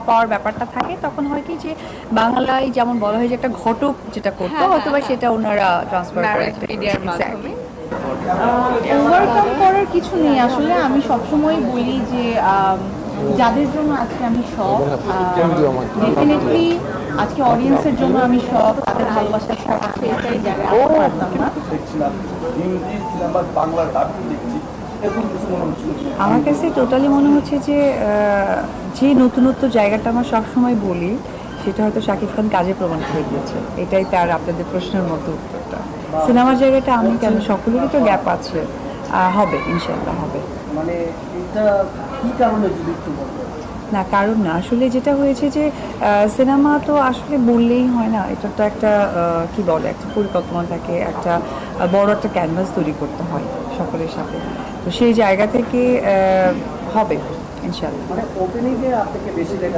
পাওয়ার ব্যাপারটা থাকে, তখন হয় কি যে বাংলায় যেমন বলা হয় যে একটা ঘটক যেটা করতো, হ্যাঁ, হয়তো বা হ্যাঁ, সেটা ওনারা ট্রান্সফার করে ম্যারেজ একটা মিডিয়ার মাধ্যমে। এক্স্যাক্টলি। ওভারকাম করার কিছু নেই আসলে। আমি সবসময় বলি যে যাদের জন্য আজকে আমি সব, ডেফিনেটলি আজকে অডিয়েন্সের জন্য আমি সব, তাদের ভালোবাসার সব আছে, এই জায়গায় আসতে পারতাম না। দেখছিলাম হিন্দি সিনেমা বাংলা ডাবিং দেখছি, এরকম কিছু মনে হচ্ছিল কিনা? আমার কাছে টোটালি মনে হচ্ছে যে যে নতুনত্ব জায়গাটা আমরা সবসময় বলি, সেটা হয়তো শাকিব খান কাজে প্রমাণ করে দিয়েছে। এটাই তার আপনাদের প্রশ্নের মতো উত্তরটা। সিনেমার জায়গাটা আমি কেন, সকলেরই তো গ্যাপ আছে, হবে ইনশাল্লাহ হবে। মানে এটা কি কারণে যদি একটু বলতেন? না, কারণ না, আসলে যেটা হয়েছে যে সিনেমা তো আসলে বললেই হয় না, এটা তো একটা কি বলে, একটা পরিকল্পনা থাকে, একটা বড় একটা ক্যানভাস তৈরি করতে হয় সকলের সাথে। তো সেই জায়গা থেকে হবে ইনশাল্লাহ। মানে ওপেনিংয়ে আপনাকে বেশি দেখা